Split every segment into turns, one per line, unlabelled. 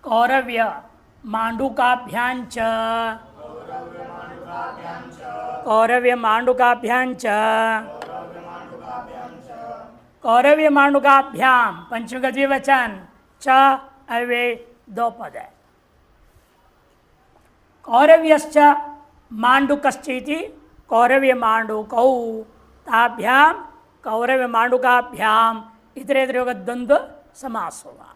कौरव्य मांडुकाभ्याञ्च कौरव्य मांडुकाभ्याञ्च कौरव्य मांडुकाभ्याम पंचमी का द्विवचन च अव्यय दो पद है। कौरव्यश्च मांडुकश्चेति कौरव्य मांडुकौ ताभ्याम कौरव्य मांडुकाभ्याम इतरेतरयों का द्वंद्व समास होगा।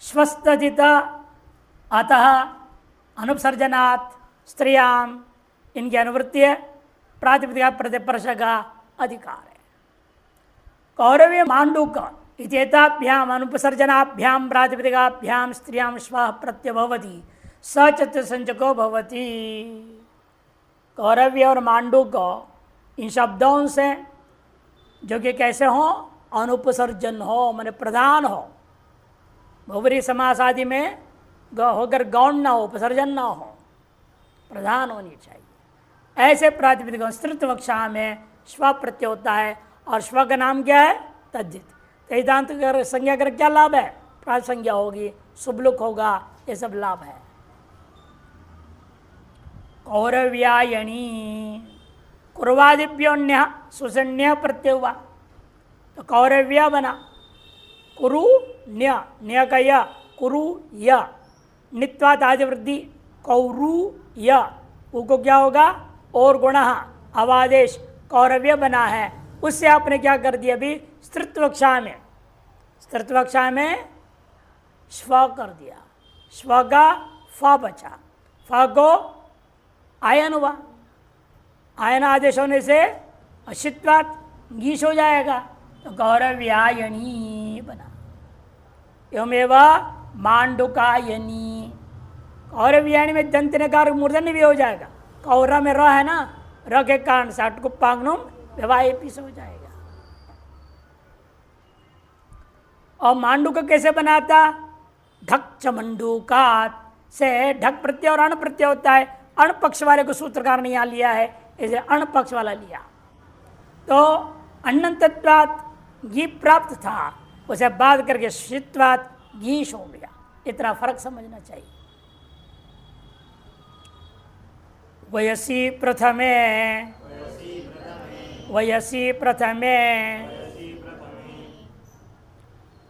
श्वस्तदित अतः अनुपसर्जनात् स्त्रियाम इनकी अनुवृत्ति प्रातिपदिका प्रतिपर्श का अधिकार है। कौरव्य मांडुक इत्येताभ्याम अनुपसर्जनाभ्याम प्रातिपदिकाभ्याम स्त्रियाम श्वः प्रत्यय भवति स चतुसंचको भवति। कौरव्य और मांडुक इन शब्दों से जो कि कैसे हो, अनुपसर्जन हो माने प्रधान हो, बहुब्रीहि समास आदि में होकर गौण ना हो, उपसर्जन ना हो, प्रधान होनी चाहिए। ऐसे प्रातिपदिकों स्त्रीत्वक्षा में श्व प्रत्यय होता है और श्व का नाम क्या है, तद्धित। तैदांत संज्ञा कर क्या लाभ है, प्राच संज्ञा होगी, सुबलुक होगा, ये सब लाभ है। कौरव्यायणी कुर्वादिभ्योन्य सुसन्य प्रत्यय हुआ तो कौरव्या बना। कुरु न्य न्य का य कुरु य नित्वात आदि वृद्धि कौरु य को क्या होगा, और गुण अवादेश कौरव्य बना है। उससे आपने क्या कर दिया, अभी स्त्रीत्वक्षा में श्व कर दिया, श्व का फ बचा, फ को आयन हुआ, आयन आदेश होने से अशित्वात गीश हो जाएगा तो कौरव्यायणी बना। एवमेव मांडुकायनी, कौरव्यायणी में दंत नकार मूर्धन्य भी हो जाएगा। कौरा में र है ना, र के कारण से अटकुपांगनुम व्यवाय से हो जाएगा। और मांडुक कैसे बनाता, ढक चमंडुकात से ढक प्रत्यय और अण प्रत्यय होता है। अण पक्ष वाले को सूत्रकार ने यहाँ लिया है, इसे अण पक्ष वाला लिया तो अन्नतत्वात् घी प्राप्त था, उसे बाद करके शित्वात् घीश हो गया। इतना फर्क समझना चाहिए। वयसी प्रथमे वयसी प्रथमे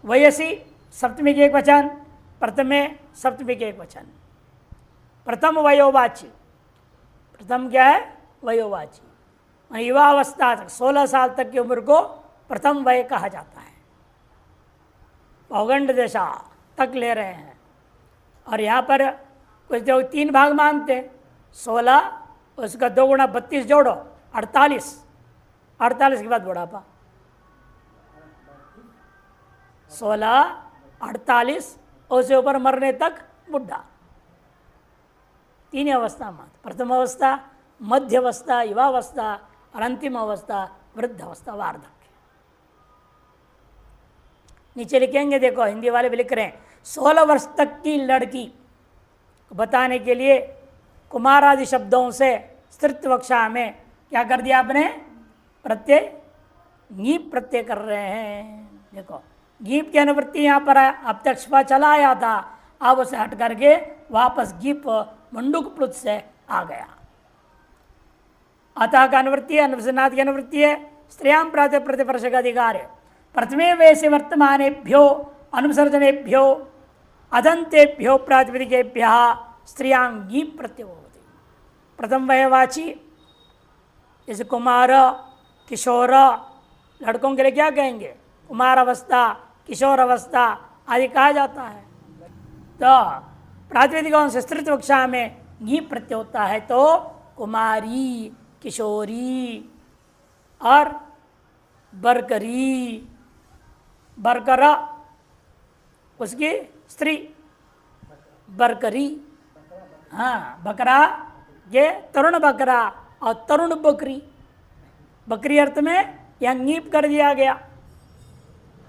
वयसी सप्तमी के एक वचन, प्रथमे सप्तमी के एक वचन। प्रथम वयोवाची, प्रथम क्या है, वयोवाची। युवा अवस्था तक 16 साल तक की उम्र को प्रथम वय कहा जाता है। पौगंड दशा तक ले रहे हैं और यहाँ पर कुछ जो 3 भाग मानते, 16 उसका 2 गुणा 32 जोड़ो 48, 48 के बाद बुढ़ापा, 16 48 उससे ऊपर मरने तक बुढ़ा। 3 अवस्था मात्र, प्रथम अवस्था, मध्य अवस्था, युवावस्था और अंतिम अवस्था वृद्ध अवस्था, वार्धक्य। नीचे लिखेंगे, देखो हिंदी वाले भी लिख रहे हैं, 16 वर्ष तक की लड़की को बताने के लिए कुमार आदि शब्दों से स्त्रीत्वक्षा में क्या कर दिया आपने, प्रत्यय गीप प्रत्यय कर रहे हैं। देखो गीप की अनुवृत्ति यहाँ पर है, अब तक स्व चला आया था, अब उसे हट करके वापस गीप मंडुक प्लुत से आ गया। अतः का अनुवृत्ति है, अनुपसर्जनात् की अनुवृत्ति है, स्त्रियां प्रातः प्रतिपर्श का अधिकार है। प्रथमे वैसे वर्तमानेभ्यो अनुसर्जनेभ्यो अदंतेभ्यो प्रातिपदिकेभ्यः स्त्रियां गीप प्रत्यय होती। प्रथम वयवाची जैसे कुमार किशोर, लड़कों के लिए क्या कहेंगे, कुमार अवस्था किशोर अवस्था आदि कहा जाता है। तो प्रातिपदिकों से स्त्रीत्वक्षा में गीप प्रत्यय होता है तो कुमारी, किशोरी और बरकरी, बरकरा उसकी स्त्री, बरकरी, हाँ बकरा ये तरुण बकरा और तरुण बकरी, बकरी अर्थ में यहाँ गीप कर दिया गया,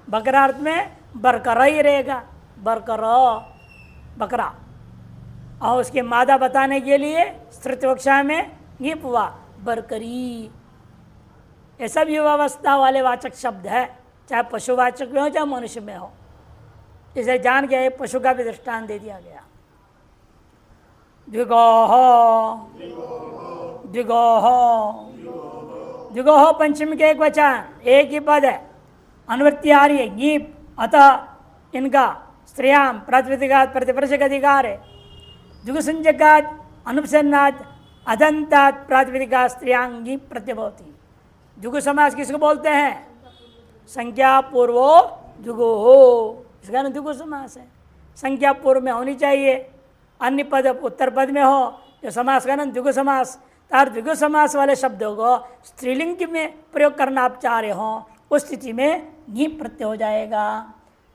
बकरा अर्थ में बरकरा ही रहेगा, बरकरा बकरा। और उसकी मादा बताने के लिए स्त्रीत्वक्षा में गीप हुआ, बरकरी। ये सब युवावस्था वाले वाचक शब्द है, चाहे पशुवाचक में हो चाहे मनुष्य में हो। इसे जान के पशु का भी दृष्टांत दे दिया गया। द्विगोह द्विगोह द्विगोह पंचमी के एक वचन, एक ही पद है, अनुवृत्ति आ रही है गीप, अतः इनका स्त्रियाम प्रातिपदिकात प्रतिप्रशक अधिकार है। द्विगुसंज्ञकात अनुपसन्नात अदंतात प्रातिपदिका स्त्रियांगी प्रत्यभवती। द्विगु समास किसको बोलते हैं? संज्ञा पूर्वो द्विगु हो, इसका नाम द्विगु समास है। संज्ञा पूर्व में होनी चाहिए, अन्य पद उत्तर पद में हो, जो समास का नाम द्विगु समास। तार द्विगु समास वाले शब्दों को स्त्रीलिंग में प्रयोग करना आप चाह रहे हो, उस स्थिति में ङीप प्रत्यय हो जाएगा।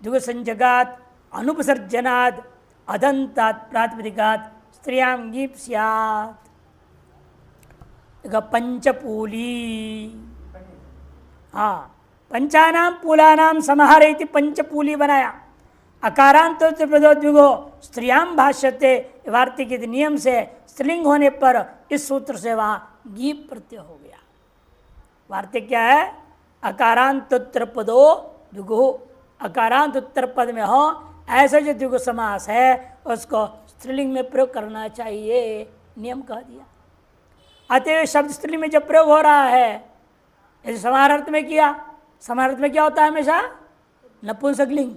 द्विगु संज्ञकात अनुपसर्जनाद अदंतात प्रातिपदिकात स्त्रियां ङीप स्यात्। पंचपूली, हाँ, पंचानाम पूलानाम समाहारेति पंचपूली बनाया। अकारांत द्विगो स्त्रियाम भाष्यते, वार्तिक नियम से स्त्रीलिंग होने पर इस सूत्र से वहां गीप प्रत्यय हो गया। वार्तिक क्या है? अकारांत पदो द्विगु, अकारांत उत्तर पद में हो ऐसा जो द्विगु समास है उसको स्त्रीलिंग में प्रयोग करना चाहिए, नियम कह दिया। अतएव शब्द स्त्रीलिंग में जब प्रयोग हो रहा है, जैसे समानार्थ में किया, समानार्थ में क्या होता है? हमेशा नपुंसकलिंग,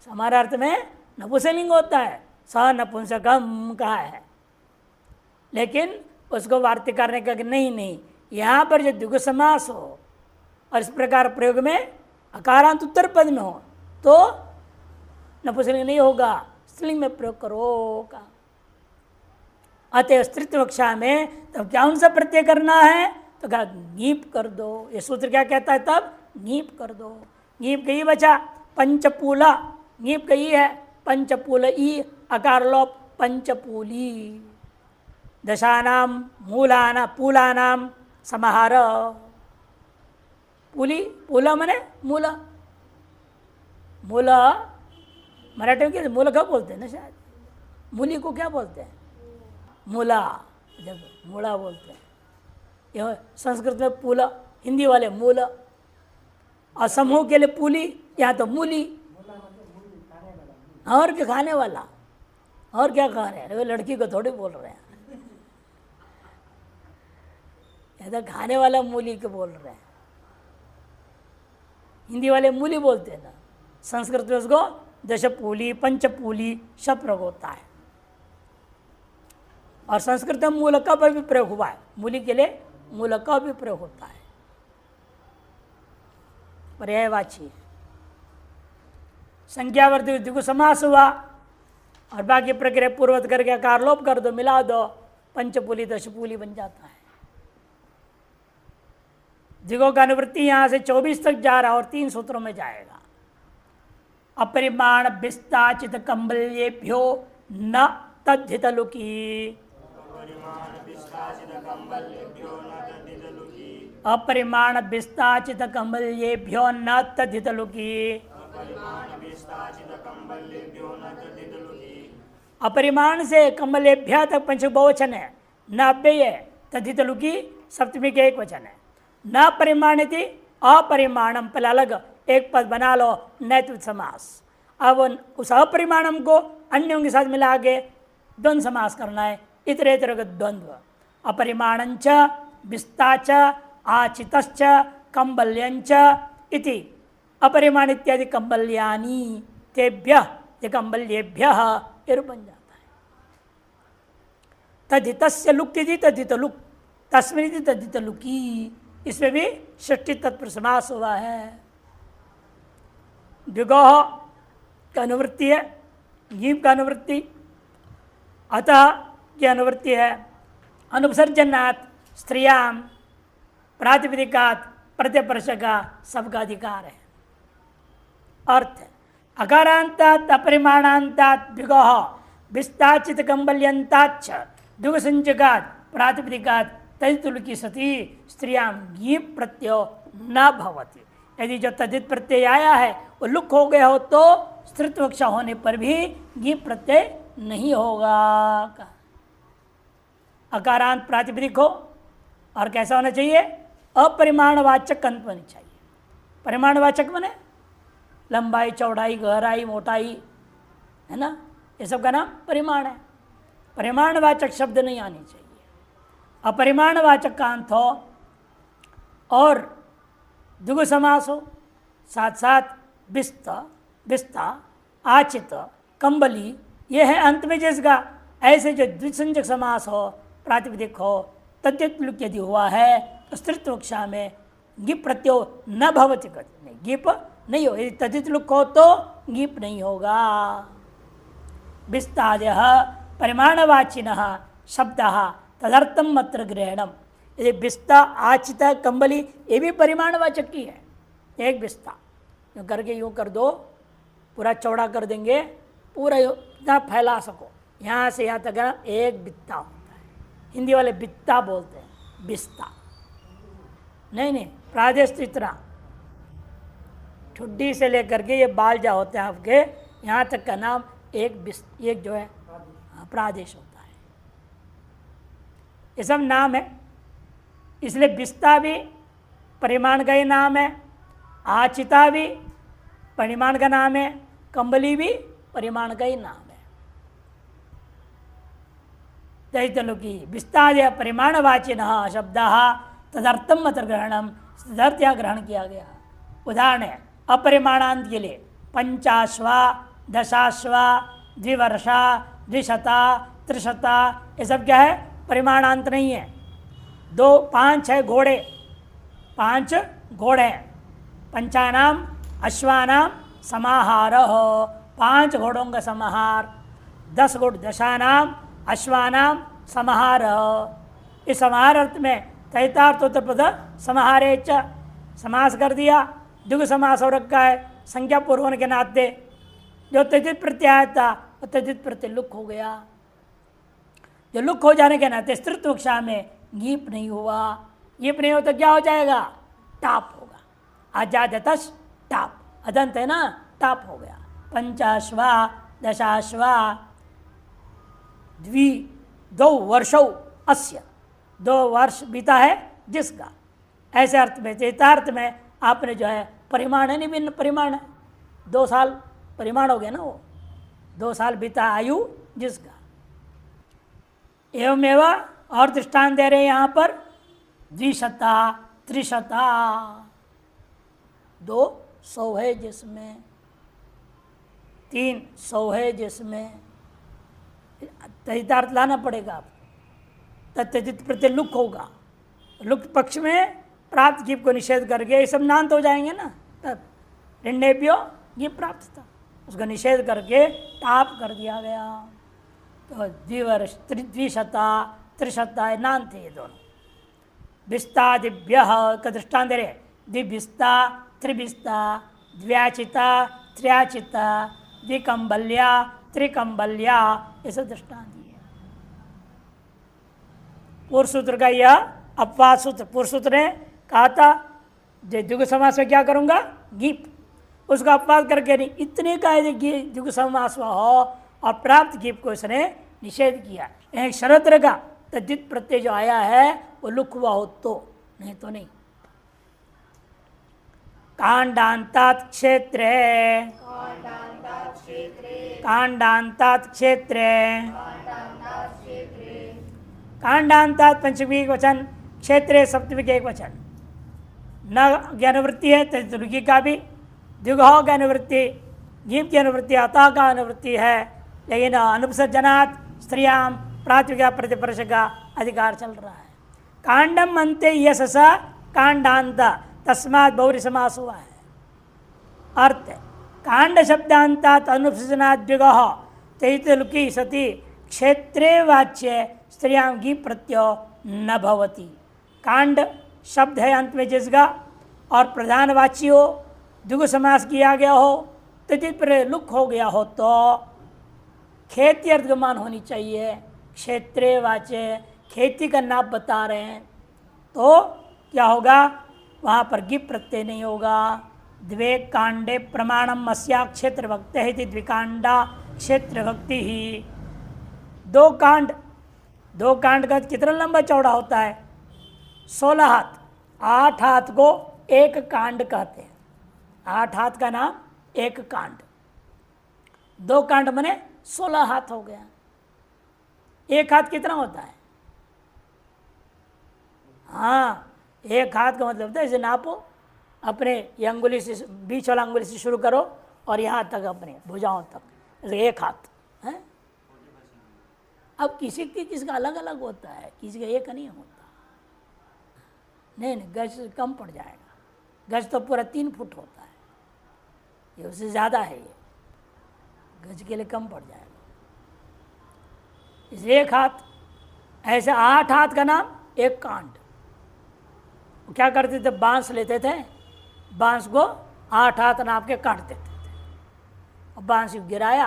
समानार्थ में नपुंसकलिंग होता है, स नपुंसकम कहा है। लेकिन उसको वार्तिक करने का नहीं, यहाँ पर जो द्विगु समास हो और इस प्रकार प्रयोग में अकारांत उत्तर पद में हो तो नपुंसकलिंग नहीं होगा, स्त्रीलिंग में प्रयोग करो का। अतः स्त्रीत्व कक्षा में तब क्या उनसे प्रत्यय करना है? तो कहा ङीप कर दो। ये सूत्र क्या कहता है? तब ङीप कर दो। ङीप कही बचा पंचपूला, ङीप कही है पंचपूल ई अकार लोप पंचपूली। दशानाम मूलाना पूलानाम समाहार। पूली, पूला मने मूला, मूला मराठी में क्या मूला कब बोलते हैं ना, शायद मूली को क्या बोलते हैं? मूला, जब मूला बोलते हैं। यह संस्कृत में पूला, हिंदी वाले मूला, और समूह के लिए पूली, यहाँ तो मूली। और क्या खाने वाला, और क्या खा रहे हैं? वो लड़की को थोड़ी बोल रहे हैं, यह तो खाने वाला मूली को बोल रहे हैं। हिंदी वाले मूली बोलते हैं ना, संस्कृत में उसको दशपूली पंचपूली शब्द प्रयोग होता है। और संस्कृत में मूल का भी प्रयोग हुआ है, मूली के लिए मूल का भी प्रयोग होता है, पर्यायवाची। संज्ञावर्ती द्विगु समास हुआ और बाकी प्रक्रिया पूर्वत करके आकार लोप कर दो, मिला दो, पंचपूली दशपूली बन जाता है। द्विगु का अनुवृत्ति यहाँ से 24 तक जा रहा और 3 सूत्रों में जाएगा। अपरिमाण विस्ताचित कंबल्येभ्यो न तद्धित लुकी। अपरिमाण विस्ताचित कंबल्येभ्यो न तद्धित लुकी। अपरिमाण से कंबलेभ्य तक पंचक बहुवचन है, न अव्यय है, तद्धित लुकी सप्तमी के एक वचन है। न परिमाणिति अपरिमाणम, पहले अलग एक पद बना लो, नैतिक समास। अब उस अपरिमाणम को अन्यों के साथ मिला के द्वंद्व समास करना है, इतरेतर द्वंद्व। अपरिमाणंच विस्ताच आचितश्च कंबल्यंच इति अपरिमाण इत्यादि कंबल्यानि तेभ्य कंबल्येभ्य बन जाता है। तद्धितस्य लुक्ति तद्धित लुक, तस्मिन् तद्धित लुकी, इसमें भी षष्ठी तत्पुरुष समास हुआ है। द्विगोह का अनुवृत्ति है, जीव का अनुवृत्ति, अतः की अनुवृत्ति है। अनुपसर्जनात् स्त्रियाम प्रातिपदिकात प्रत्यपर्शका सबका अधिकार है। अर्थ अकारांतात अपरिमाणांतात द्विगोह विस्ताचित कंबल्यंताच्च द्विगुसंज्ञकात् प्रातिपदिकात तदितुल की सती स्त्रियां गीप प्रत्यय न भवति। यदि जो तदित प्रत्यय आया है वो लुक हो गया हो तो स्त्रीत्वक्षा होने पर भी गीप प्रत्यय नहीं होगा। अकारांत प्रातिपदिक हो और कैसा होना चाहिए? अपरिमाणवाचक अंत होनी चाहिए। परिमाणवाचक माने लंबाई, चौड़ाई, गहराई, मोटाई, है ना, ये सब का नाम परिमाण है। परिमाणवाचक शब्द नहीं आनी चाहिए। अपरिमाणवाचक का अंत हो और द्विगु समास हो, साथ साथ बिस्ता, बिस्ता, आचित, कंबली, ये है अंत में जिसका। ऐसे जो द्विसंजक समास हो, प्रातिपदिक हो, तद्धित लुक यदि हुआ है तो स्त्रीत्व कक्षा में गिप प्रत्यो न भवति, गिप नहीं हो। यदि तद्धित लुक हो तो गिप नहीं होगा। बिस्तादय परिमाणवाचिन शब्द तदर्थम मत्र ग्रहणम। यदि बिस्ता, आचित, कंबली ये भी परिमाणवाचक की है। एक बिस्ता यूँ करके यूँ कर दो, पूरा चौड़ा कर देंगे, पूरा इतना फैला सको, यहाँ से यहाँ तक एक बित्ता होता है। हिंदी वाले बित्ता बोलते हैं, बिस्ता नहीं, प्रादेश तो इतना ठुड्डी से लेकर के ये बाल जा होते हैं आपके, यहाँ तक का नाम एक जो है प्रादेश होता है। ये सब नाम है, इसलिए बिस्ता भी परिमाण का ही नाम है, आचिता भी परिमाण का नाम है, कंबली भी परिमाण का ही नाम है। दैतलुकी बिस्तादय परिमाणवाचिन शब्द तदर्थम मत्र ग्रहणम, तदर्थ यहाँ ग्रहण किया गया। उदाहरण है अपरिमाणांत के लिए पंचाश्वा, दशाश्वा, द्विवर्षा, द्विशता, त्रिशता, ये सब क्या है, परिमाणांत नहीं है। 5 है घोड़े, 5 घोड़े हैं। पंचानाम अश्वानाम समाहार, 5 घोड़ों का समाहार। 10 घोड़, दशानाम अश्वानाम समाहार। इस समाहार अर्थ में तैतार्थोत्तर समाहारे च समास कर दिया। द्विगु समास हो रखा है संख्या पूर्व होने के नाते। जो तद्धित प्रत्यय था वो तद्धित प्रत्यय लुक हो गया। जो लुक हो जाने के नाते स्त्रीत्व कक्षा में गीप नहीं हुआ। गीप नहीं हो तो क्या हो जाएगा, टाप होगा। आजादतश टाप, अदंत है ना, टाप हो गया। पंचाश्वा, दशाश्वा, 2 वर्षौ अस्य, 2 वर्ष बीता है जिसका। ऐसे अर्थ में, चेतार्थ में आपने जो है परिमाण है, निम्न परिमाण है, 2 साल परिमाण हो गया ना, वो 2 साल बीता आयु जिसका। एवमेव और दृष्टांत दे रहे हैं यहाँ पर, द्विशता, त्रिशता, 200 है जिसमें, 300 है जिसमें, तहितार्थ लाना पड़ेगा आपको। तत्जित प्रत्यय लुक होगा, लुक पक्ष में प्राप्त गिप को निषेध करके ये सब नांत हो जाएंगे ना, तब ऋण्येभ्यो गिप प्राप्त था, उसका निषेध करके टाप कर दिया गया। तो द्विवर्ष, द्विशता, त्रिशता नांत थे ये दोनों। बिस्तादिभ्य का दृष्टांत दे रहे, द्विबिस्ता, त्रिबिस्ता, द्व्याचिता, त्र्याचिता, द्विकंबल्या, त्रिकंबल्या, ये सब दृष्टांत दिए। पूर्व सूत्र का यह अपवाद सूत्र, पूर्व सूत्र ने कहा था द्विगु समास में क्या करूंगा, गीप, उसका अपवाद करके नहीं, इतने का यदि द्विगु समास हो और प्राप्त गीप को इसने निषेध किया। एक शरत रखा, तद्धित प्रत्यय जो आया है वो लुक हुआ हो तो, नहीं तो नहीं। कांडांतात क्षेत्रे, कांडांतात क्षेत्रे, कांडांतात पंचमी एक वचन, क्षेत्रे सप्तमी के एक वचन। न ज्ञानवृत्ति है तद्धित का भी, द्विगुह की अनुवृत्ति, गीप की अनुवृत्ति, अतः का अनुवृत्ति है, लेकिन अनुपसर्जनात् स्त्रियां प्रातिपदिक प्रतिपर्श का अधिकार चल रहा है। कांडम अंते यश कांडांत, तस्मात् बहुरी समास हुआ है। अर्थ कांड शब्दांतात अनुपसर्जनात् द्विगुह तैतलुकी सति क्षेत्रे वाच्य स्त्रियां गीप प्रत्यय न भवति। कांड शब्द है अंत में जिसका और प्रधानवाची हो, द्विगु समास किया गया हो, तद्धित पर लुक हो गया हो तो खेती अर्थगमान होनी चाहिए। क्षेत्रे वाच्य, खेती का नाम बता रहे हैं तो क्या होगा, वहाँ पर गिप प्रत्यय नहीं होगा। द्वे कांडे प्रमाणम अस्या क्षेत्र भक्ति है, द्विकांडा क्षेत्र भक्ति ही। 2 कांड, 2 कांड का कितना लंबा चौड़ा होता है, 16 हाथ। 8 हाथ को एक कांड कहते हैं, 8 हाथ का नाम एक कांड, 2 कांड बने 16 हाथ हो गया। एक हाथ कितना होता है? हाँ, एक हाथ का मतलब होता है इसे नापो, अपने ये अंगुली से, बीच वाला अंगुली से शुरू करो और यहाँ तक अपने भुजाओं तक, एक हाथ है। अब किसी का अलग अलग होता है, किसी का एक नहीं होता। नहीं, गज कम पड़ जाएगा, गज तो पूरा 3 फुट होता है, ये उससे ज़्यादा है, ये गज के लिए कम पड़ जाएगा। इसलिए एक हाथ, ऐसे 8 हाथ का नाम एक कांड। क्या करते थे? बांस लेते थे, बांस को 8 हाथ नाप के काट देते थे, और बांस गिराया,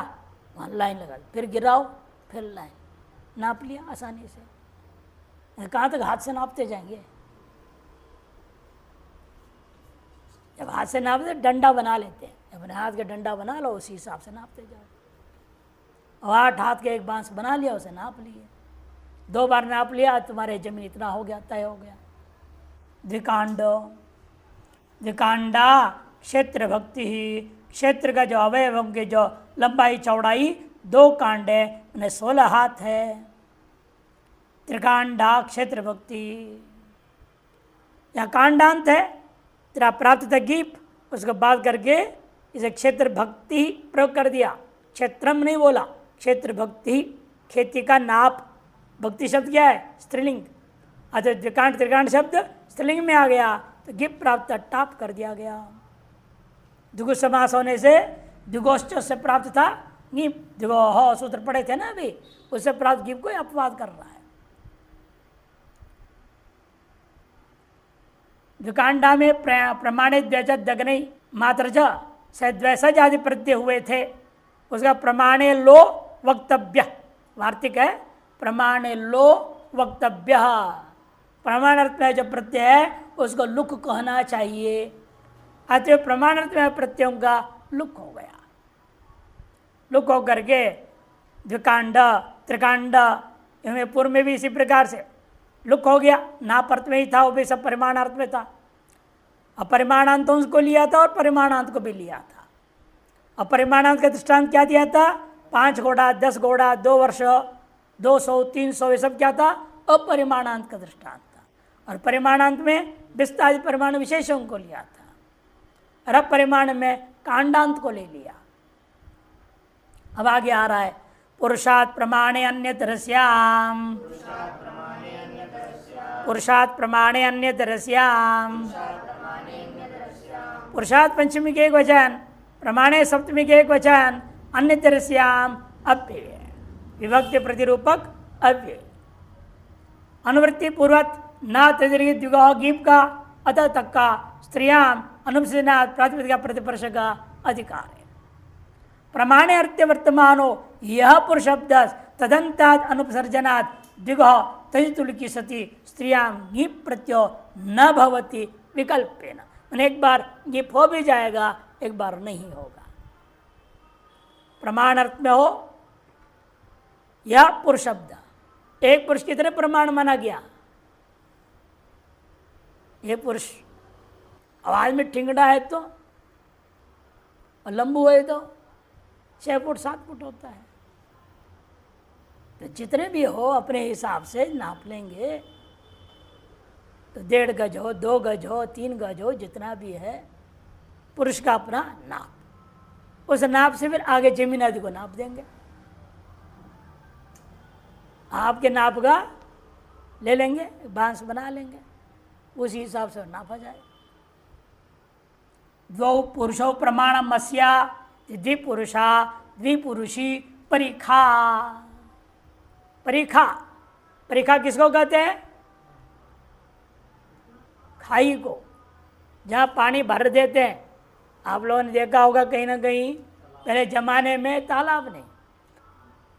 वहाँ लाइन लगा, फिर गिराओ, फिर लाइन, नाप लिया आसानी से। कहाँ तक हाथ से नापते जाएंगे? जब हाथ से नापते डंडा बना लेते हैं, अपने हाथ का डंडा बना लो, उसी हिसाब से नापते जाओ। और 8 हाथ के एक बांस बना लिया, उसे नाप लिए, 2 बार नाप लिया, तुम्हारे जमीन इतना हो गया, तय हो गया। द्विकांड, द्विकांडा क्षेत्र भक्ति ही, क्षेत्र का जो अवयवों की जो लंबाई चौड़ाई 2 कांड है, उन्हें 16 हाथ है। त्रिकांडा क्षेत्र भक्ति, या कांडांत है, तेरा प्राप्त था गीप, उसको बात करके इसे क्षेत्र भक्ति प्रयोग कर दिया। क्षेत्रम नहीं बोला, क्षेत्र भक्ति, खेती का नाप। भक्ति शब्द क्या है? स्त्रीलिंग। अच्छा, द्विकांड त्रिकांड शब्द स्त्रीलिंग में आ गया, तो गिप प्राप्त टाप कर दिया गया। द्विगु समास होने से द्विगोष्ठ से प्राप्त था गिप, द्विगो सूत्र पढ़े थे ना अभी, उससे प्राप्त गिप को अपवाद कर रहा है। द्विकांडा में प्रमाणित व्यजत दग्नि मात्र सद्वैसज आदि प्रत्यय हुए थे, उसका प्रमाणे लो वक्तव्य, वार्तिक है, प्रमाणे लो वक्तव्य, प्रमाण अर्थ में जो प्रत्यय है उसको लुक कहना चाहिए। अतः प्रमाण अर्थ में प्रत्ययों का लुक हो गया, लुक हो करके द्विकांड त्रिकांड, इनमें पूर्व में भी इसी प्रकार से लुक हो गया, नाप अर्थ में ही था, वो भी सब परिमाण अर्थ में था। अपरिमाणांतों को लिया था और परिमाणांत को भी लिया था। अपरिमाणांत का दृष्टांत क्या दिया था? 5 घोड़ा, 10 घोड़ा, 2 वर्ष, 200, 300, ये सब क्या था? अपरिमाणांत का दृष्टांत था। और परिमाणांत में विस्तारित परिमाण विशेषों को लिया था, और अपरिमाण में कांडांत को ले लिया। अब आगे आ रहा है, पुरुषात् प्रमाणे अन्यतरस्याम, पुरुषात् प्रमाणे अन्यतरस्याम, पुरुषात् पंचमी के एक वचन, प्रमाणे सप्तमी के एक वचन, अन्यतरस्याम अव्यय, विभक्ति प्रतिरूपक अव्यय, अनुवृत्ति पूर्वक न तदीर्घ द्विगुः गीप का अतः तक का स्त्रियाम अनुपसेनात् प्रातिपदिका प्रतिपर्श का अधिकार है। प्रमाणे अर्थ वर्तमानो यह पुरुष शब्द तदंतात् अनुपसर्जनात् द्विगुः तजितुल की सती स्त्रियाम गीप प्रत्यो न भवति विकल्पेन, एक बार गीप हो भी जाएगा, एक बार नहीं होगा। प्रमाण अर्थ में हो यह पुरुष शब्द, एक पुरुष कितने प्रमाण माना गया? ये पुरुष आवाज में ठिंगड़ा है तो, और लंबू है तो 6 फुट 7 फुट होता है। तो जितने भी हो अपने हिसाब से नाप लेंगे, तो 1.5 गज हो, 2 गज हो, 3 गज हो, जितना भी है पुरुष का अपना नाप, उस नाप से फिर आगे जमीन आदि को नाप देंगे। आपके नाप का ले लेंगे, बांस बना लेंगे, उसी हिसाब से नापा जाए। द्वौ पुरुषो प्रमाणमस्या द्विपुरुषा द्विपुरुषी परीक्षा, परीक्षा, परीक्षा किसको कहते हैं? खाई को, जहाँ पानी भर देते हैं। आप लोगों ने देखा होगा कहीं ना कहीं, पहले जमाने में तालाब नहीं,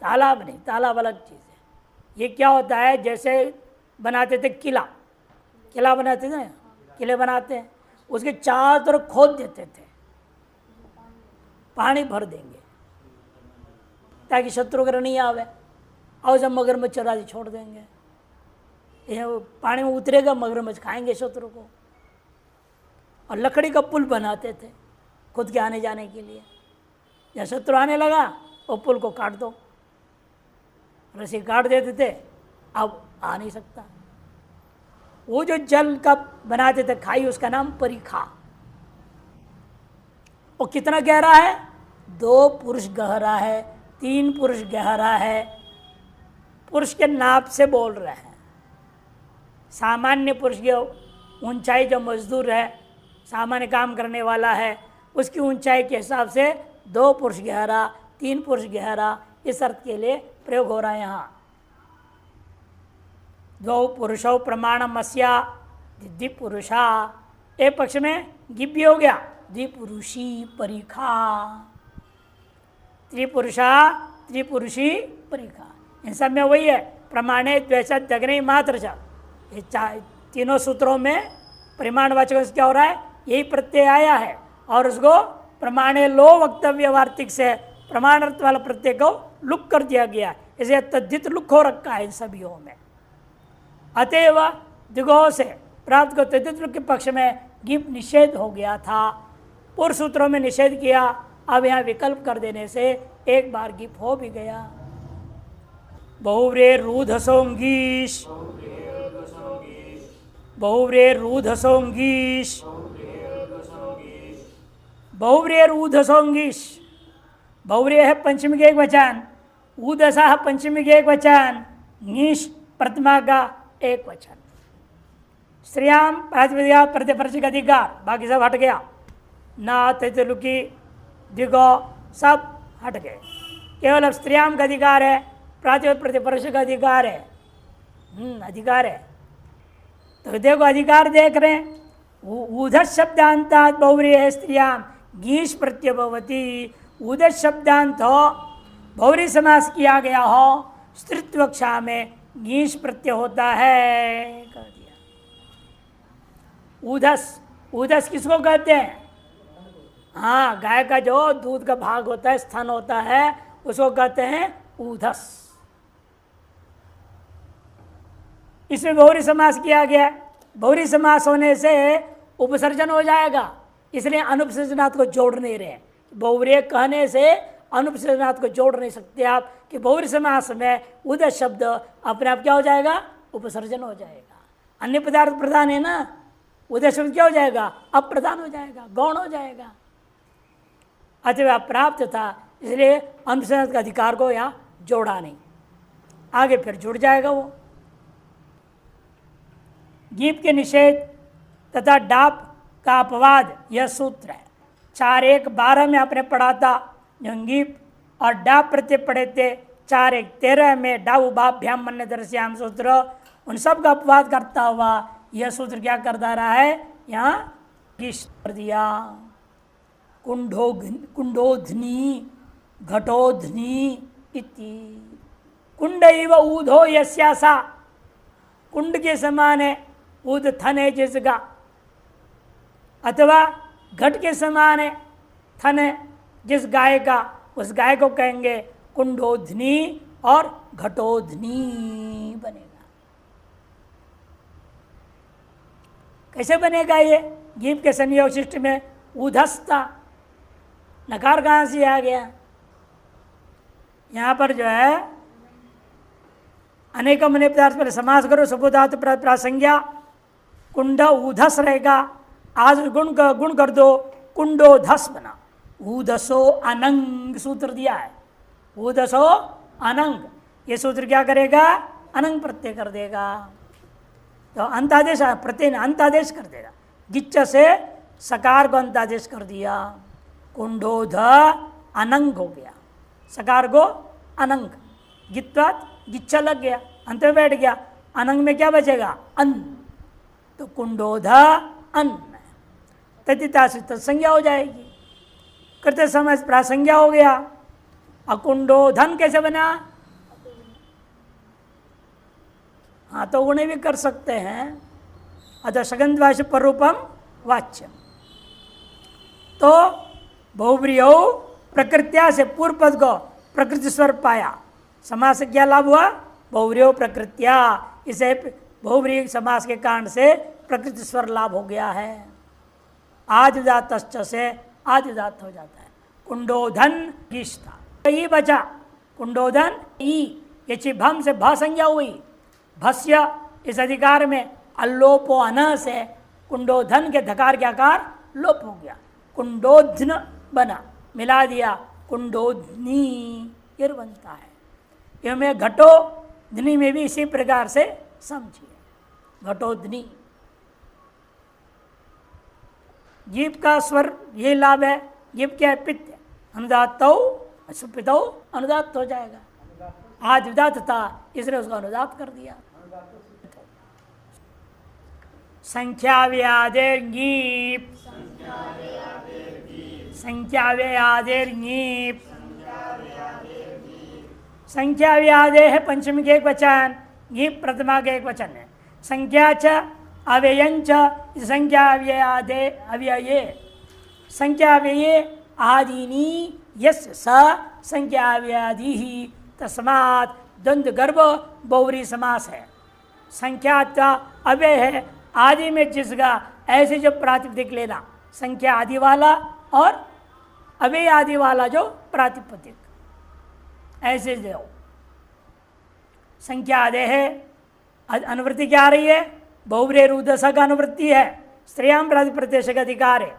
तालाब नहीं, तालाब अलग चीज़ है। ये क्या होता है, जैसे बनाते थे किला, किला बनाते थे, किले बनाते हैं, उसके चारों तरफ खोद देते थे, पानी भर देंगे ताकि शत्रु ग्रह नहीं आवे, और जब मगरमच्छ आदि छोड़ देंगे, ये पानी में उतरेगा, मगरमच्छ खाएंगे शत्रु को। और लकड़ी का पुल बनाते थे, खुद के आने जाने के लिए। या शत्रु आने लगा वो पुल को काट दो, रस्सी काट देते थे, अब आ नहीं सकता। वो जो जल का बनाते थे खाई, उसका नाम परिखा। वो कितना गहरा है? 2 पुरुष गहरा है, 3 पुरुष गहरा है। पुरुष के नाप से बोल रहे हैं। सामान्य पुरुष की ऊंचाई, जो मजदूर है, सामान्य काम करने वाला है, उसकी ऊंचाई के हिसाब से 2 पुरुष गहरा, 3 पुरुष गहरा, इस अर्थ के लिए प्रयोग हो रहा है यहाँ। 2 पुरुषौ प्रमाणमस्या द्विपुरुषा, एक पक्ष में गिब्बी हो गया, द्विपुरुषी परिखा, त्रिपुरुषा त्रिपुरुषी परिखा। इन सब में वही है, प्रमाणे द्वेषा दग्नि मात्र च। ये तीनों सूत्रों में परिमाणवाचक से क्या हो रहा है? यही प्रत्यय आया है और उसको प्रमाणे लो वक्तव्य वार्तिक से प्रमाण अर्थ वाला प्रत्यय को लुक कर दिया गया, इसे तद्धित लुक हो रखा है इन सभीयों में। अतएव दिगो से प्राप्त को तद्धित लुक के पक्ष में गिप निषेध हो गया था, पूर्व सूत्रों में निषेध किया, अब यहाँ विकल्प कर देने से एक बार गिप हो भी गया। बहुव्रे रूधसोंगीश, बहुव्रे रूधसोंगीश, बहुव्रे रूधसोंगीश। बहुव्रे है पंचमी के एक वचन, ऊदसा है पंचमी के एक वचन, नीश प्रथमा का एक वचन। स्त्रियाम प्रातिपदिका प्रतिपर्शिक अधिकार, बाकी सब हट गया। ना तैतलुकी दिगो सब हट गए, केवल अब स्त्रियाम का अधिकार है, प्रातिपद प्रतिपर्शिक अधिकार है। अधिकार है तो देखो, अधिकार देख रहे हैं। ऊधस शब्दांतात् बहुव्रीहि है स्त्रियाम गीश प्रत्यय भवति। ऊधस शब्दांत हो, बहुव्रीहि समास किया गया हो, स्त्रीत्व कक्षा में गीश प्रत्यय होता है, कर दिया। ऊधस, ऊधस किसको कहते हैं? हाँ, गाय का जो दूध का भाग होता है, स्तन होता है, उसको कहते हैं ऊधस। इसमें बहुव्रीहि समास किया गया। बहुव्रीहि समास होने से उपसर्जन हो जाएगा, इसलिए अनुपसर्जनात् को जोड़ नहीं रहे। बहुव्रीहि कहने से अनुपसर्जनात् को जोड़ नहीं सकते आप कि बहुव्रीहि समास में उदस शब्द अपने आप क्या हो जाएगा? उपसर्जन हो जाएगा। अन्य पदार्थ प्रधान है ना, उदस शब्द क्या हो जाएगा? अप्रधान हो जाएगा, गौण हो जाएगा। अतः प्राप्त था, इसलिए अनुपसर्जनात् का अधिकार को यहाँ जोड़ा नहीं, आगे फिर जुड़ जाएगा वो। गीप के निषेध तथा डाप का अपवाद यह सूत्र है। 4:1:12 में आपने पढ़ा था, जो गीप और डाप प्रत्यय पढ़े थे। 4:1:13 में डाउ भाभ्याम मन्य दर्श्याम सूत्र, उन सब का अपवाद करता हुआ यह सूत्र क्या करता रहा है? यहाँ गीश कर दिया। कुंडोधनी घटोधनी इति। कुंड इव ऊधो यस्यासा, कुंड के समान है, ऊध थन है जिसका, अथवा घट के समान है, थन है जिस गाय का, उस गाय को कहेंगे कुंडोधनी और घटोधनी बनेगा। कैसे बनेगा ये? गीप के संयोग शिष्ट में ऊधस्ता, नकार कहाँ से आ गया? यहाँ पर जो है अनेकम अनेक पदार्थ पर समास करो, सबोधातु प्रासंज्ञा, कुंड ऊधस रहेगा। आज गुण कर दो, कुंडोधस बना। ऊधसो अनंग सूत्र दिया है, ऊधसो अनंग, ये सूत्र क्या करेगा? अनंग प्रत्यय कर देगा। तो अंतादेश, प्रत्यय ने अंतादेश कर देगा। गिच्च से सकार को अंतादेश कर दिया, कुंडोध अनंग हो गया। सकार को अनंग, गित्वात गिच्चा लग गया, अंत में बैठ गया, अनंग में क्या बचेगा? अन। तो कुंडोध अन्न, तथिता से तत्संज्ञा हो जाएगी, कृत्य समय प्रासंज्ञा हो गया। अकुंडोधन कैसे बना? हाँ, तो उन्हें भी कर सकते हैं। अतः सगंधवाच्य पररूपम वाच्य। तो बहुव्रीहि प्रकृत्या से पूर्व पद को प्रकृति स्वर पाया, समास से क्या लाभ हुआ? बहुव्रीहि प्रकृत्या, इसे बहुव्रीहि समास के कारण से प्रकृति स्वर लाभ हो गया है। आज जातश्च से आदिदात हो जाता है। कुंडोधन गीष्टा ई बचा, कुंडोधन ई, ये चिभम से भ संज्ञा हुई, भस्य इस अधिकार में अल्लोपो अन से कुंडोधन के धकार के आकार लोप हो गया, कुंडोधन बना, मिला दिया कुंडोधनी ये बनता है। ये में घटो ध्नि में भी इसी प्रकार से समझिए, घटोध्नि। जीव का स्वर ये लाभ है, जीव क्या है, पित्त, अनुदात सुपित अनुदात हो जाएगा, आज उदात था इसलिए उसको अनुदात कर दिया। संख्या व्यादेर गीप, संख्या व्यादेर गीप, संख्या व्यादे है पंचमी के एक वचन, गीप प्रथमा के एक वचन है। संख्या च अव्ययंच, संख्या व्यादे अव्यये, संख्या व्यये आदीनी यस स संख्या व्याधि ही तस्मात् द्वंद्व गर्भ बहुव्रीहि समास है। संख्या अव्यय है, आदि में जिसका ऐसे जो प्रातिपदिक लेना, संख्या आदि वाला और अव्यय आदि वाला जो प्रातिपदिक ऐसे जो संख्या आदे है, अनुवृत्ति क्या आ रही है, बहुव्रीहि रुदस का अनुवृत्ति है, स्त्रियां प्रातिप्रत्यय अधिकार है।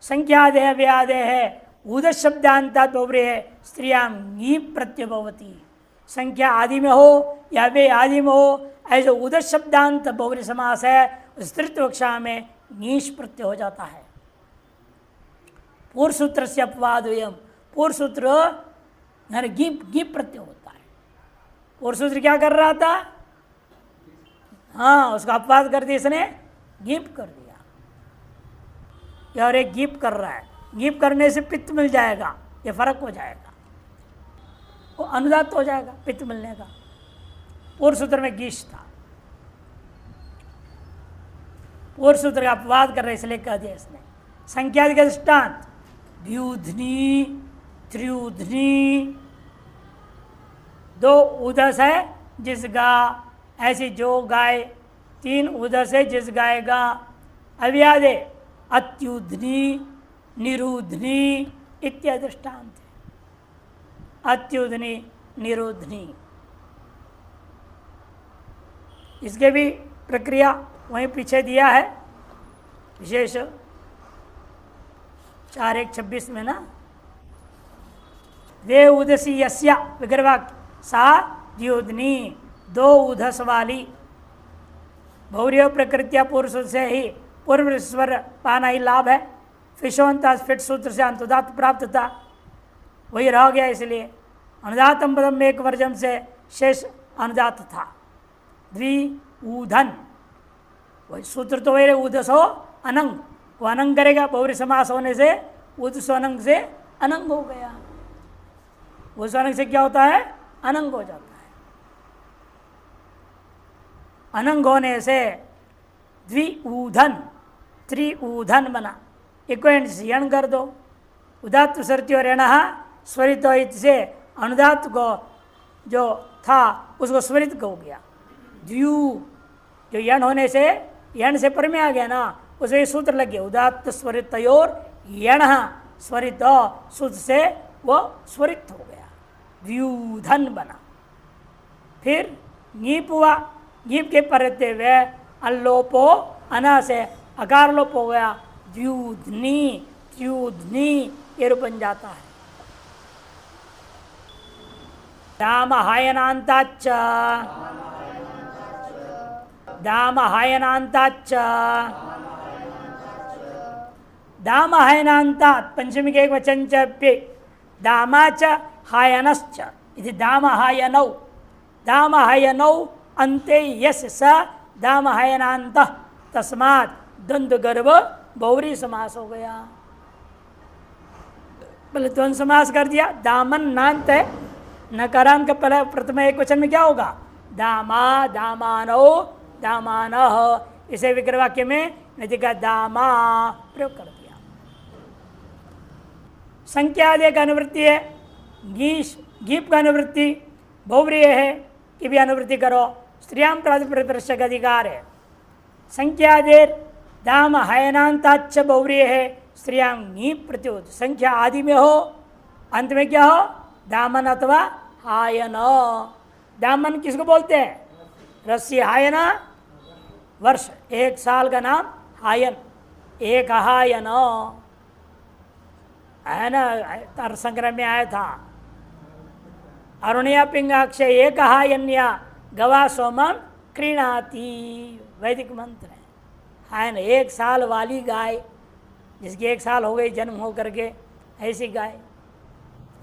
संख्या आदे है, व्यादे है, उद शब्दांता बहुव्रीहि है, स्त्रियां गी प्रत्यय भवति। संख्या आदि में हो या वे आदि में हो, ऐसे उद शब्दांत बहुव्रीहि समास है, स्त्रीत्व कक्षा में नीश प्रत्यय हो जाता है। पूर्व सूत्र से अपवाद हुए, पूर्व सूत्र गीप प्रत्यय होता है। पूर्व सूत्र क्या कर रहा था, हाँ उसका अपवाद कर दिया इसने, गीप कर दिया, और एक गीप कर रहा है, गीप करने से पित्त मिल जाएगा, ये फर्क हो जाएगा, वो अनुदात हो जाएगा पित्त मिलने का। पूर्व सूत्र में गीश था, पूर्व सूत्र का अपवाद कर रहे इसलिए कह दिया इसने। संख्या के दृष्टांत द्व्यूधनी, त्रियूधनी, दो उदस है जिस गा, ऐसी जो गाय, तीन उदस है जिस गाय गा, अव्यादे अत्युधनी, निरुधनी इत्यादि दृष्टांत है। अत्युधनी, निरुधनी, इसके भी प्रक्रिया वहीं पीछे दिया है, विशेष 4:1:26 में ना, वे उदसी यस्या विग्रहवाक्य सा द्योधनी, दो उधस वाली, बहुव्रीहि प्रकृतिया पूर्व से ही पूर्व स्वर पाना ही लाभ है। फिशोंता फिट सूत्र से अंतुदात प्राप्त था, वही रह गया, इसलिए अनुदातम पदम में एक वर्जम से शेष अनुदात था। द्वि ऊधन, वही सूत्र तो वही उदस हो अनंग, वो अनंग करेगा, बहुव्रीहि समास होने से उदस अनंग से अनंग हो गया, उस अनंग से क्या होता है, अनंग हो जाता है। अनंग होने से द्विऊधन, त्रिऊधन बना, इक्वेंट से यण कर दो, उदात्त सरती और यण स्वरित से अनुदात को जो था उसको स्वरित हो गया। द्यू जो यण होने से यण से पर में आ गया ना, उसे सूत्र लग गया, उदात्त स्वरित और यण स्वरित सूत्र से वो स्वरित हो गया, द्व्यूधन बना। फिर गीप हुआ, गीप के परते हुए अल्लोपो अना से अकार लोप हो गया, द्व्यूधनी, त्यूधनी ये रूप बन जाता है। दामहायनांताच्च, दामहायनांताच्च, दामहायनांतात पंचमी के एक वचन च पे, दामाच हायनश्च इति दामहायनौ, दामहायनौ अन्ते यस स दामहायनांत, तस्मात् द्वंद्व गर्भ बहुव्रीहि समास हो गया। पहले द्वंद्व समास कर दिया, दामन नांत है, नकारांत का पहले प्रथम एक वचन में क्या होगा, दामा, दामानो, दामानः, इसे विग्रह वाक्य में नतिका दामा प्रयोग कर दिया। संख्या आदि का अनुवृत्ति है, गीश गीप का अनुवृत्ति बहुव्रीहि है कि भी अनुवृत्ति करो, स्त्रियां प्रातिपदिक का अधिकार है। संख्या देर दाम हयनांताच्च बहुव्रीहि है, स्त्रियां नी प्रत्युत संख्या आदि में हो, अंत में क्या हो? दामन अथवा हायन। दामन किसको बोलते हैं? रस्सी। हायन वर्ष, 1 साल का नाम हायन, एक हायन है ना। तर संग्रह में आया था, अरुणया पिंगाक्ष एक हायन्या गवा सोमम क्रीणाती, वैदिक मंत्र है। हायन 1 साल वाली गाय, जिसकी 1 साल हो गई जन्म हो करके, ऐसी गाय,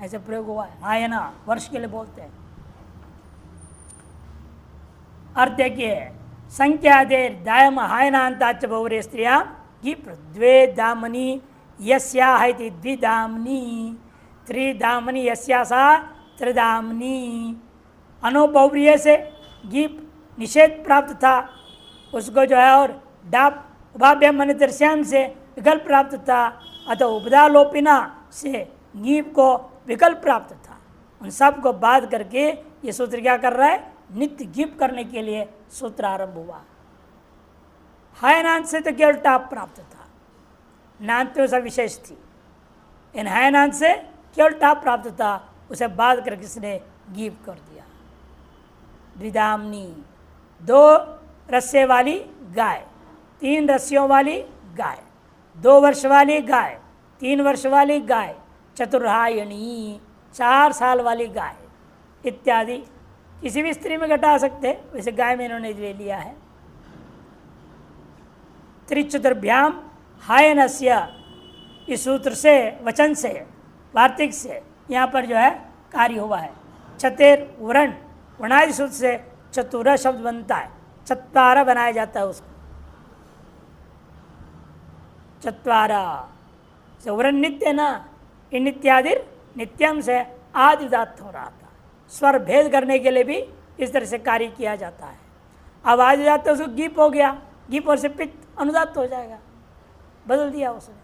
ऐसे प्रयोग हुआ है। हायना वर्ष के लिए बोलते हैं। अर्थ देखिए, संख्या दे दायम हायनांताच बहुरे स्त्रियां की द्वे दामनी यस्या है द्विदामनी, त्रिदामनी यस्या सा त्रिदामनी। अनोपौर्य से गीप निषेध प्राप्त था उसको जो है, और डाप उभाभ्याम मन दृश्याम से विकल्प प्राप्त था, अतः उपदालोपिना से गीप को विकल्प प्राप्त था। उन सब को बात करके ये सूत्र क्या कर रहा है? नित्य गीप करने के लिए सूत्र आरंभ हुआ। हायनांत से तो केवल टाप प्राप्त था, नान्त्यों से विशेष थी। इन हायनांत से केवल टाप प्राप्त था, उसे बात करके किसने गीप कर दिया। द्विदामनी 2 रस्से वाली गाय, 3 रस्सियों वाली गाय, 2 वर्ष वाली गाय, 3 वर्ष वाली गाय, चतुर्हायणी 4 साल वाली गाय इत्यादि। किसी भी स्त्री में घटा सकते, वैसे गाय में इन्होंने ले लिया है। त्रिचतुर्भ्याम हायनस्य, इस सूत्र से, वचन से, वार्तिक से यहाँ पर जो है कार्य हुआ है। चतेर वर्ण, वर्णादि सूत्र से चतुर शब्द बनता है, चत्वारा बनाया जाता है उसको। चत्वारा से वर्ण नित्य ना, इन नित्यादि नित्यम से आदिदात हो रहा था। स्वर भेद करने के लिए भी इस तरह से कार्य किया जाता है। अब आदिदात तो उसको गीप हो गया, गीप और से पित्त अनुदात हो जाएगा, बदल दिया उसने।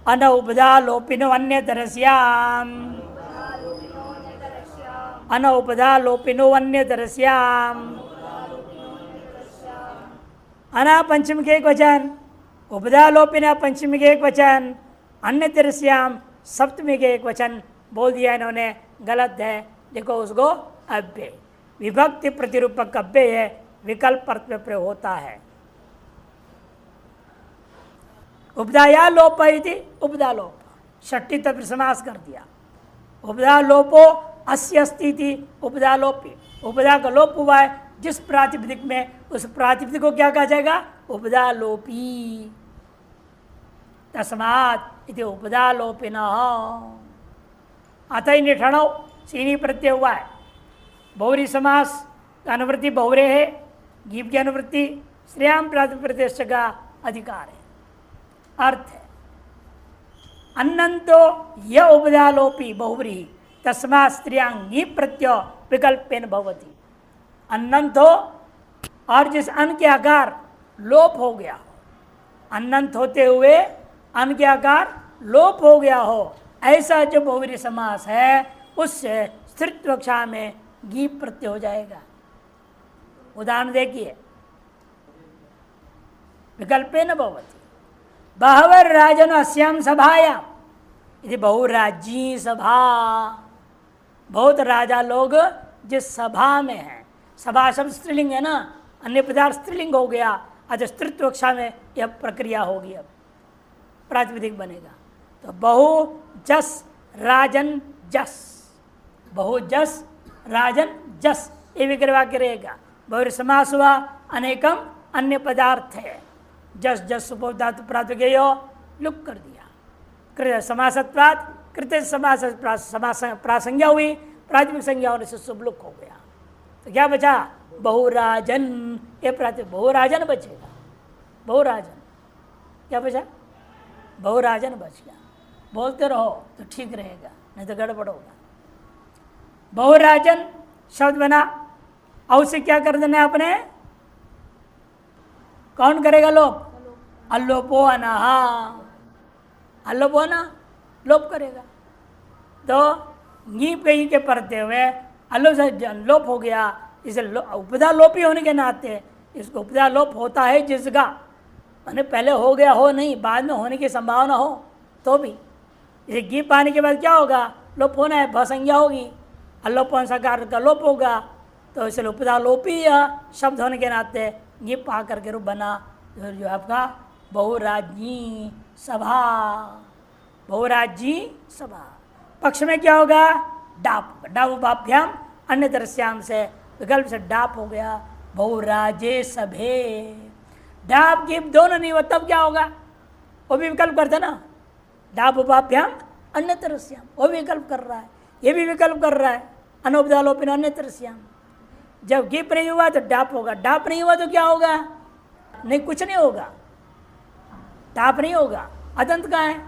अनौपदा लोपिनो अन्य तरस्याम, अनौपदा लोपिनो अन्य तरस्याम। अना पंचम के एक वचन, उपदा लोपिना पंचमी के एक वचन, अन्य तरस्याम सप्तमी के एक वचन बोल दिया इन्होंने, गलत है। देखो उसको अव्यय, विभक्ति प्रतिरूपक अव्यय है, विकल्प अर्थ में प्रयोग होता है। उपदाया लोप इति, उपदा लोप षष्ठी तत्पुरुष समास कर दिया। उपदा लोपो अस्य अस्ति थी, उपदा लोपी, उपदा का लोप हुआ है जिस प्रातिपदिक में, उस प्रातिपदिक को क्या कहा जाएगा? उपदा लोपी। तस्मात् इति उपदा लोपिनः। अतः निठणौ सीनी प्रत्यय हुआ है। बहुरी समास का अनुवृत्ति बहुरे है, गीप की अनुवृत्ति श्रेयाम प्रातिपदिक का अधिकार है। अर्थ है अन्नंतो य उपदालोपी बहुव्री तस्मा स्त्रियांगी प्रत्यय विकल्पेन भवति। अन्नंत हो और जिस अन्न के आकार लोप हो गया हो, अन्नंत होते हुए अन्न के आकार लोप हो गया हो, ऐसा जो बहुव्री समास है उससे स्त्रीत्व कक्षा में गीप प्रत्यय हो जाएगा। उदाहरण देखिए, विकल्पेन भवति बहवर राजन अस्याम सभायाम, यदि बहुराज्यी सभा, बहुत राजा लोग जिस सभा में हैं, सभा शब्द स्त्रीलिंग है ना, अन्य पदार्थ स्त्रीलिंग हो गया, अतः स्त्रीत्व कक्षा में यह प्रक्रिया होगी, अब प्रातिपदिक बनेगा। तो बहु जस राजन जस, बहु जस राजन जस, ये विग्रह वाक्य रहेगा। बहु समास हुआ, अनेकम अन्य पदार्थ है, जस जस सुपोधातु प्रातिपदिक लुक कर दिया। कृत समासत्वात् कृत समास प्रासंज्ञा हुई, प्रातिपदिक संज्ञा होने से शुभ लुक हो गया। तो क्या बचा? बहुराजन, ये प्रातिपदिक बहुराजन बचेगा। बहुराजन क्या बचा? बहुराजन बच गया। बोलते रहो तो ठीक रहेगा, नहीं तो गड़बड़ होगा। बहुराजन शब्द बना, और उसे क्या कर देना है अपने? कौन करेगा लोप? अल्लोपो अनाहा, अल्लोपो अना लोप करेगा। तो नीप कहीं के पढ़ते हुए अल्लोप से लोप हो गया, इसे उपदा लोपी होने के नाते इसको उपदा लोप होता है जिसका मैंने पहले हो गया हो नहीं, बाद में होने की संभावना हो तो भी। जैसे घी पाने के बाद क्या होगा, लोप होना है, भसंज्ञा होगी, अलोपन सकार का लोप होगा, तो इसे लोपदा लोपी शब्द होने के नाते घी पा करके रूप बना जो आपका बहुराज्ञी सभा। बहुराज्ञी सभा पक्ष में क्या होगा, डाप, डापाभ्याम अन्य दृश्याम से विकल्प से डाप हो गया, बहुराजे सभे। डाप की दोनों नहीं हुआ तब क्या होगा, वो भी विकल्प करते ना, डाप उपाभ्याम अन्य तरस्याम, वो भी विकल्प कर रहा है, ये भी विकल्प कर रहा है, अनोपदालोपिन अन्य तरस्याम। जब गिप नहीं हुआ तो डाप होगा, डाप नहीं हुआ तो क्या होगा, नहीं कुछ नहीं होगा, डाप नहीं होगा। अदंत का है,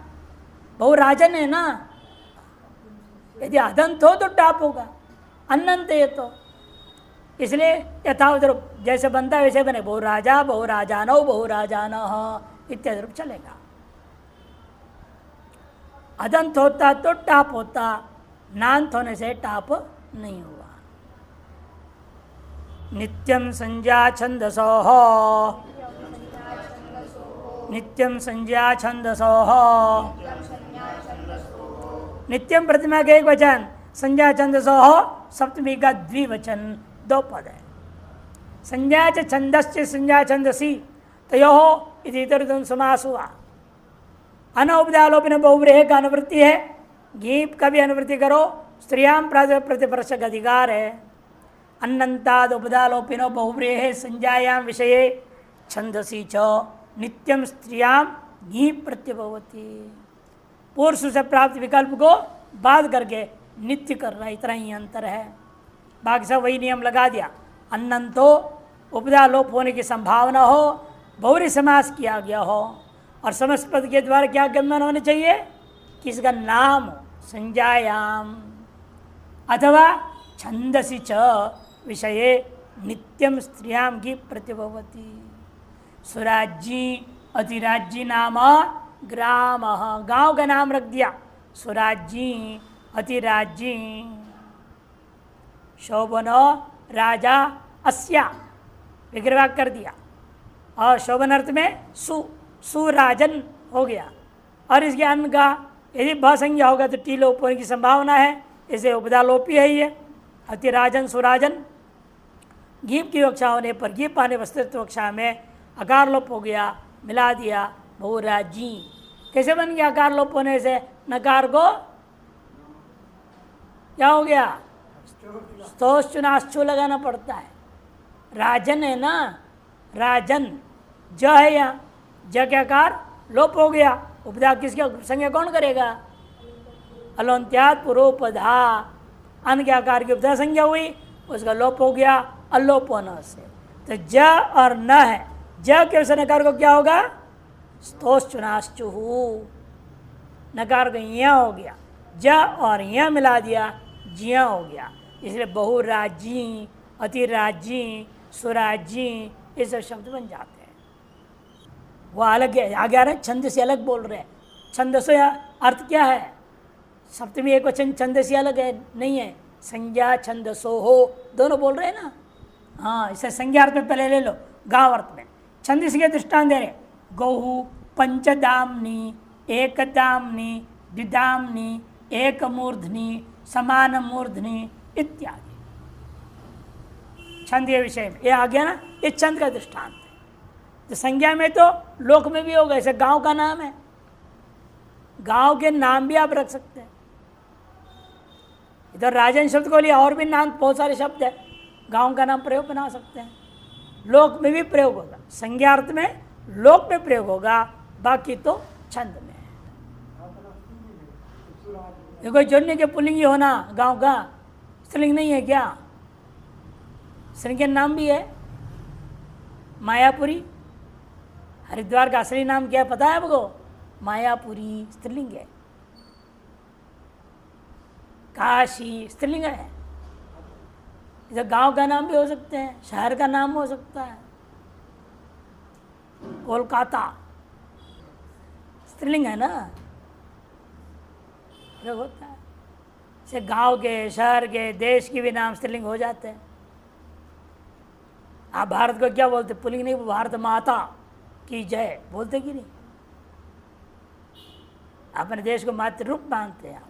बहुराजन है ना, यदि अदंत हो तो डाप होगा, अनंत है तो इसलिए यथावत रूप जैसे बनता है वैसे बने, बहुराजा बहुराजानो बहुराजानः इत्यादि रूप चलेगा। अदंत होता तो टाप होता, नांत होने से टाप नहीं हुआ। नित्यम संज्ञा छंदसोः, नित्यम संज्ञा छंदसोः, नित्यम प्रतिमा का एक वचन, संज्ञा छंदसोः सप्तमी का द्विवचन, दो पद है। संज्ञा च छंदस्य संज्ञा छंदसी तयोः इति इतरतम समास हुआ। अनौपदालोपन बहुव्रीहि का अनुवृत्ति है, गीप का भी अनुवृत्ति करो, स्त्रियाम प्रतिपर्शक अधिकार है। अन्नंताद उपदालोपिनो बहुव्रीहि संज्ञायाम विषये छंदसी च नित्यम स्त्रियाम गीप प्रत्यभवती। पूर्व से प्राप्त विकल्प को बाध करके नित्य कर रहा है, इतना ही अंतर है, बाकी सब वही नियम लगा दिया। अन्नंतो उपदा लोप होने की संभावना हो, बहुरी समास किया गया हो, और समस्त पद के द्वारा क्या गम्यन होने चाहिए, किसका नाम हो, संज्ञायाम अथवा छंदसी च विषये नित्यम स्त्रियाम की प्रतिभवती। सुराज्ञी अतिराज्ञी नाम ग्राम, गांव का नाम रख दिया, सुराज्ञी अतिराज्ञी। शोभन राजा अस्या विग्रह कर दिया, और शोभन अर्थ में सुराजन हो गया, और इसके अन्न का यदि भसंज्ञा होगा तो टी लोप होने की संभावना है, इसे उपदा लोपी है ये। अतिराजन सुराजन, गीप की वक्षा होने पर गीप आने वस्तुत्व वक्षा में अकार लोप हो गया, मिला दिया बहुराजी। कैसे बन गया अकार लोप होने से, नकार को क्या हो गया, स्तोश्चुनाश्चु लगाना पड़ता है। राजन है ना, राजन ज है यहाँ, ज के आकार लोप हो गया, उपदा किसके संज्ञा कौन करेगा, अलोन्त्यात पूर्वोपधा, अन के आकार की उपदा संज्ञा हुई, उसका लोप हो गया अलोप होने से। तो ज और न है, ज के उस नकार को क्या होगा, स्तोश्चुनाश्चु, नकार को यहाँ हो गया, ज और यहाँ मिला दिया, जिया हो गया, इसलिए बहुराजी अतिराजी सुराजी ये सब शब्द बन जाते हैं। वो अलग है, आगे आ रहे हैं छंद से अलग बोल रहे हैं। छंद से अर्थ क्या है, सप्तमी एक वचन छंद से अलग है, नहीं है, संज्ञा छंदसो हो दोनों बोल रहे हैं ना। हाँ, इसे संज्ञा अर्थ में पहले ले लो, गांव अर्थ में। छंद के दृष्टांत दे रहे, गौहु पंचदामनी एकदामनी द्विदामनी एकमूर्धनी समान मूर्धनी इत्यादि। छंद के विषय में ये आ गया ना, ये छंद का दृष्टांत है। तो संज्ञा में तो लोक में भी होगा, ऐसे गांव का नाम है, गांव के नाम भी आप रख सकते हैं। इधर राजन शब्द को लिए और भी नाम बहुत सारे शब्द है, गांव का नाम प्रयोग बना सकते हैं। लोक में भी प्रयोग होगा, संज्ञा अर्थ में लोक में प्रयोग होगा, बाकी तो छंद में। देखो जोड़ने के पुल्लिंग होना गांव का, स्त्रीलिंग नहीं है क्या, स्त्रीलिंग के नाम भी है। मायापुरी, हरिद्वार का असली नाम क्या है पता है आपको, मायापुरी स्त्रीलिंग है। काशी स्त्रीलिंग है। इधर गांव का नाम भी हो सकते हैं, शहर का नाम हो सकता है। कोलकाता स्त्रीलिंग है ना, प्रयोग होता है। जैसे गांव के, शहर के, देश के भी नाम स्त्रीलिंग हो जाते हैं। आप भारत को क्या बोलते, पुल्लिंग नहीं, भारत माता, की जय बोलते कि नहीं? अपने देश को मातृरूप मानते हैं आप।